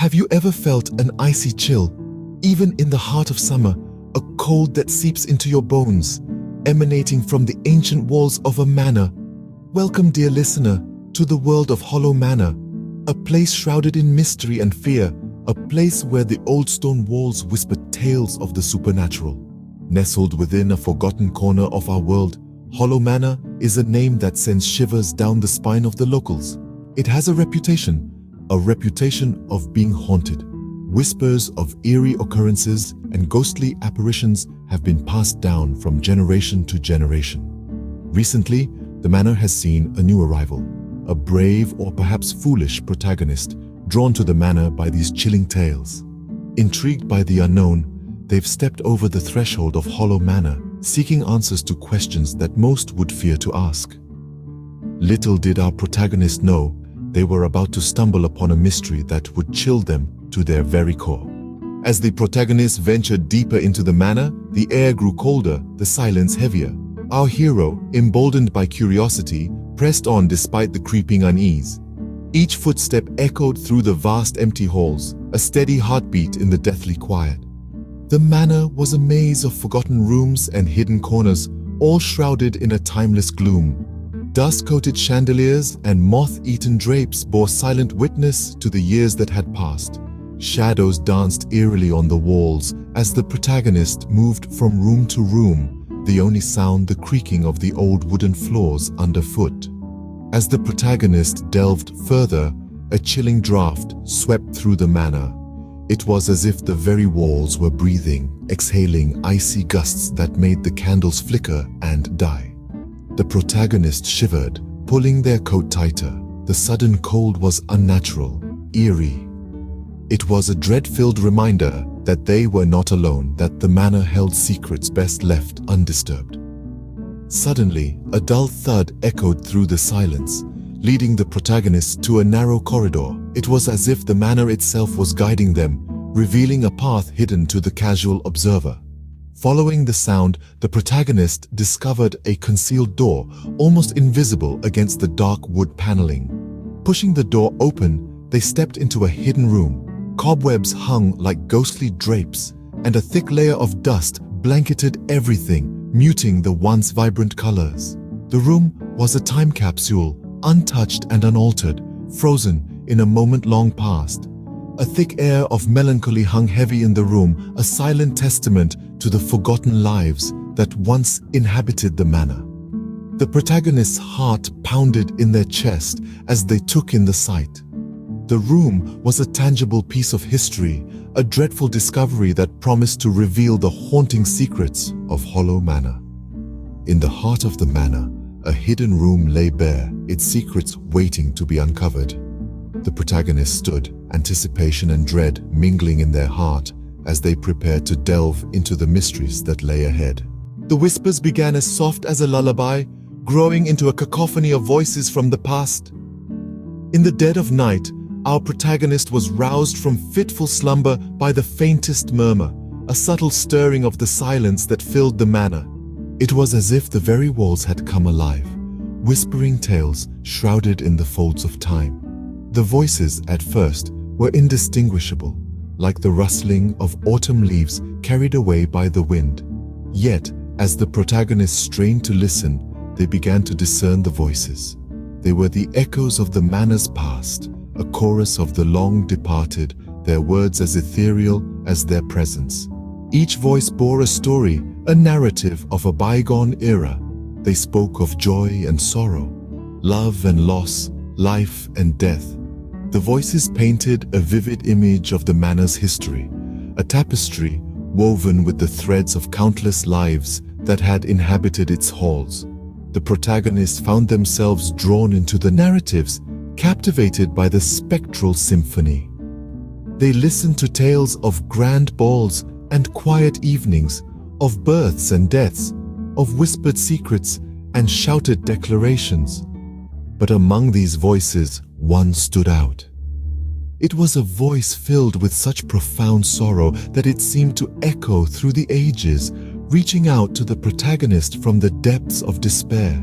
Have you ever felt an icy chill, even in the heart of summer, a cold that seeps into your bones, emanating from the ancient walls of a manor? Welcome, dear listener, to the world of Hollow Manor, a place shrouded in mystery and fear, a place where the old stone walls whisper tales of the supernatural. Nestled within a forgotten corner of our world, Hollow Manor is a name that sends shivers down the spine of the locals. It has a reputation of being haunted. Whispers of eerie occurrences and ghostly apparitions have been passed down from generation to generation. Recently, the manor has seen a new arrival, a brave or perhaps foolish protagonist drawn to the manor by these chilling tales. Intrigued by the unknown, they've stepped over the threshold of Hollow Manor, seeking answers to questions that most would fear to ask. Little did our protagonist know they were about to stumble upon a mystery that would chill them to their very core. As the protagonist ventured deeper into the manor, the air grew colder, the silence heavier. Our hero, emboldened by curiosity, pressed on despite the creeping unease. Each footstep echoed through the vast empty halls, a steady heartbeat in the deathly quiet. The manor was a maze of forgotten rooms and hidden corners, all shrouded in a timeless gloom. Dust-coated chandeliers and moth-eaten drapes bore silent witness to the years that had passed. Shadows danced eerily on the walls as the protagonist moved from room to room, the only sound the creaking of the old wooden floors underfoot. As the protagonist delved further, a chilling draft swept through the manor. It was as if the very walls were breathing, exhaling icy gusts that made the candles flicker and die. The protagonist shivered, pulling their coat tighter. The sudden cold was unnatural, eerie. It was a dread-filled reminder that they were not alone, that the manor held secrets best left undisturbed. Suddenly, a dull thud echoed through the silence, leading the protagonist to a narrow corridor. It was as if the manor itself was guiding them, revealing a path hidden to the casual observer. Following the sound, the protagonist discovered a concealed door, almost invisible against the dark wood paneling. Pushing the door open, they stepped into a hidden room. Cobwebs hung like ghostly drapes, and a thick layer of dust blanketed everything, muting the once vibrant colors. The room was a time capsule, untouched and unaltered, frozen in a moment long past. A thick air of melancholy hung heavy in the room, a silent testament to the forgotten lives that once inhabited the manor. The protagonist's heart pounded in their chest as they took in the sight. The room was a tangible piece of history, a dreadful discovery that promised to reveal the haunting secrets of Hollow Manor. In the heart of the manor, a hidden room lay bare, its secrets waiting to be uncovered. The protagonist stood, anticipation and dread mingling in their heart as they prepared to delve into the mysteries that lay ahead. The whispers began as soft as a lullaby, growing into a cacophony of voices from the past. In the dead of night, our protagonist was roused from fitful slumber by the faintest murmur, a subtle stirring of the silence that filled the manor. It was as if the very walls had come alive, whispering tales shrouded in the folds of time. The voices, at first, were indistinguishable, like the rustling of autumn leaves carried away by the wind. Yet, as the protagonists strained to listen, they began to discern the voices. They were the echoes of the manor's past, a chorus of the long departed, their words as ethereal as their presence. Each voice bore a story, a narrative of a bygone era. They spoke of joy and sorrow, love and loss, life and death. The voices painted a vivid image of the manor's history, a tapestry woven with the threads of countless lives that had inhabited its halls. The protagonists found themselves drawn into the narratives, captivated by the spectral symphony. They listened to tales of grand balls and quiet evenings, of births and deaths, of whispered secrets and shouted declarations. But among these voices, one stood out. It was a voice filled with such profound sorrow that it seemed to echo through the ages, reaching out to the protagonist from the depths of despair.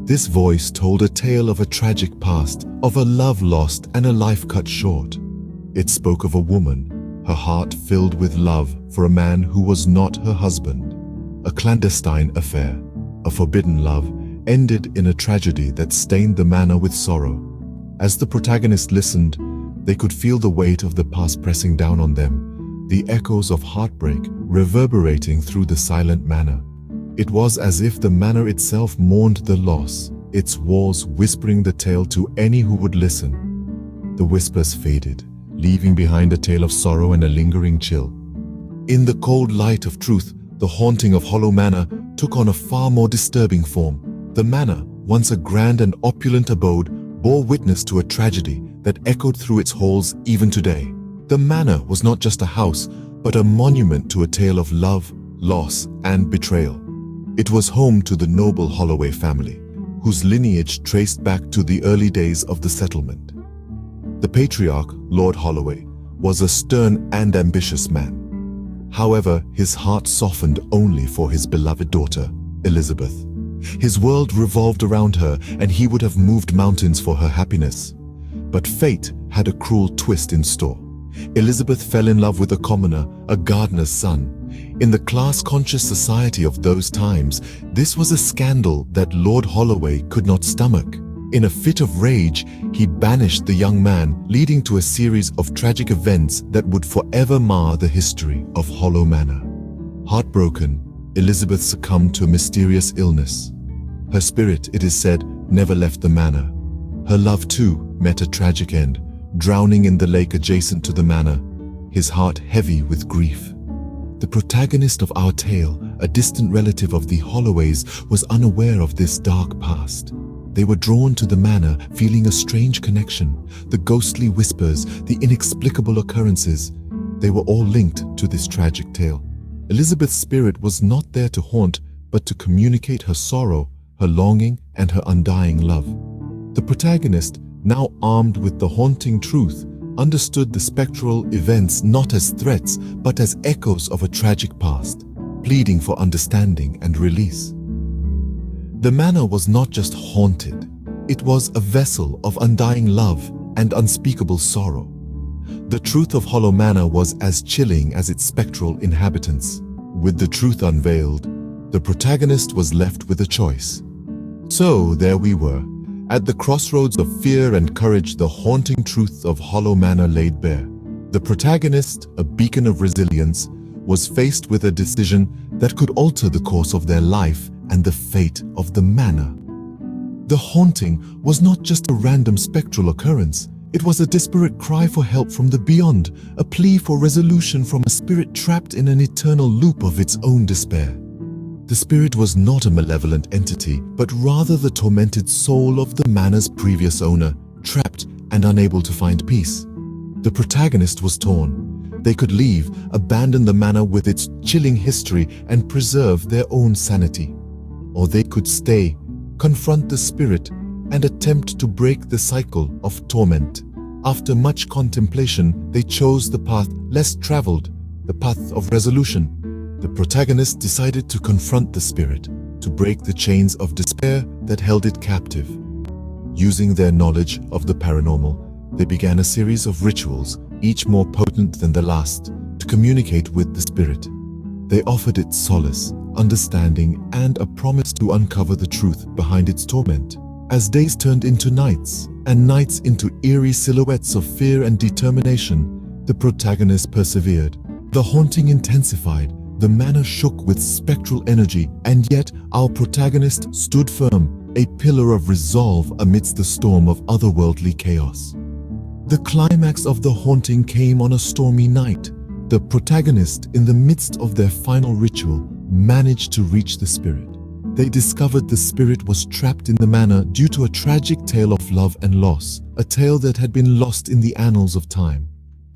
This voice told a tale of a tragic past, of a love lost and a life cut short. It spoke of a woman, her heart filled with love for a man who was not her husband. A clandestine affair, a forbidden love, ended in a tragedy that stained the manor with sorrow. As the protagonist listened, they could feel the weight of the past pressing down on them, the echoes of heartbreak reverberating through the silent manor. It was as if the manor itself mourned the loss, its walls whispering the tale to any who would listen. The whispers faded, leaving behind a tale of sorrow and a lingering chill. In the cold light of truth, the haunting of Hollow Manor took on a far more disturbing form. The manor, once a grand and opulent abode, bore witness to a tragedy that echoed through its halls even today. The manor was not just a house, but a monument to a tale of love, loss, and betrayal. It was home to the noble Holloway family, whose lineage traced back to the early days of the settlement. The patriarch, Lord Holloway, was a stern and ambitious man. However, his heart softened only for his beloved daughter, Elizabeth. His world revolved around her, and he would have moved mountains for her happiness. But fate had a cruel twist in store. Elizabeth fell in love with a commoner, a gardener's son. In the class-conscious society of those times, this was a scandal that Lord Holloway could not stomach. In a fit of rage, he banished the young man, leading to a series of tragic events that would forever mar the history of Hollow Manor. Heartbroken, Elizabeth succumbed to a mysterious illness. Her spirit, it is said, never left the manor. Her love, too, met a tragic end, drowning in the lake adjacent to the manor, his heart heavy with grief. The protagonist of our tale, a distant relative of the Holloways, was unaware of this dark past. They were drawn to the manor, feeling a strange connection. The ghostly whispers, the inexplicable occurrences, they were all linked to this tragic tale. Elizabeth's spirit was not there to haunt, but to communicate her sorrow, her longing, and her undying love. The protagonist, now armed with the haunting truth, understood the spectral events not as threats, but as echoes of a tragic past, pleading for understanding and release. The manor was not just haunted, it was a vessel of undying love and unspeakable sorrow. The truth of Hollow Manor was as chilling as its spectral inhabitants. With the truth unveiled, the protagonist was left with a choice. So there we were, at the crossroads of fear and courage, the haunting truth of Hollow Manor laid bare. The protagonist, a beacon of resilience, was faced with a decision that could alter the course of their life and the fate of the manor. The haunting was not just a random spectral occurrence. It was a desperate cry for help from the beyond, a plea for resolution from a spirit trapped in an eternal loop of its own despair. The spirit was not a malevolent entity, but rather the tormented soul of the manor's previous owner, trapped and unable to find peace. The protagonist was torn. They could leave, abandon the manor with its chilling history, and preserve their own sanity. Or they could stay, confront the spirit, and attempt to break the cycle of torment. After much contemplation, they chose the path less traveled, the path of resolution. The protagonist decided to confront the spirit, to break the chains of despair that held it captive. Using their knowledge of the paranormal, they began a series of rituals, each more potent than the last, to communicate with the spirit. They offered it solace, understanding, and a promise to uncover the truth behind its torment. As days turned into nights, and nights into eerie silhouettes of fear and determination, the protagonist persevered. The haunting intensified, the manor shook with spectral energy, and yet our protagonist stood firm, a pillar of resolve amidst the storm of otherworldly chaos. The climax of the haunting came on a stormy night. The protagonist, in the midst of their final ritual, managed to reach the spirit. They discovered the spirit was trapped in the manor due to a tragic tale of love and loss, a tale that had been lost in the annals of time.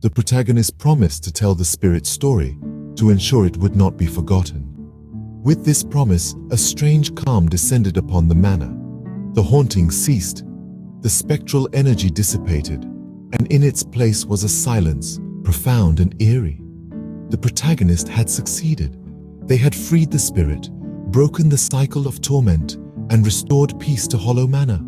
The protagonist promised to tell the spirit's story, to ensure it would not be forgotten. With this promise, a strange calm descended upon the manor. The haunting ceased, the spectral energy dissipated, and in its place was a silence, profound and eerie. The protagonist had succeeded. They had freed the spirit, broken the cycle of torment, and restored peace to Hollow Manor.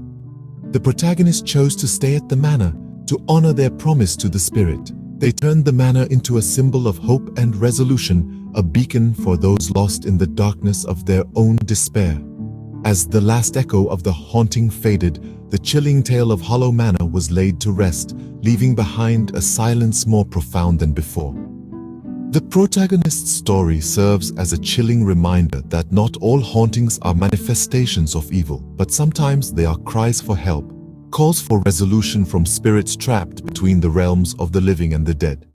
The protagonist chose to stay at the manor, To honor their promise to the spirit, they turned the manor into a symbol of hope and resolution, a beacon for those lost in the darkness of their own despair. As the last echo of the haunting faded, the chilling tale of Hollow Manor was laid to rest, leaving behind a silence more profound than before. The protagonist's story serves as a chilling reminder that not all hauntings are manifestations of evil, but sometimes they are cries for help, calls for resolution from spirits trapped between the realms of the living and the dead.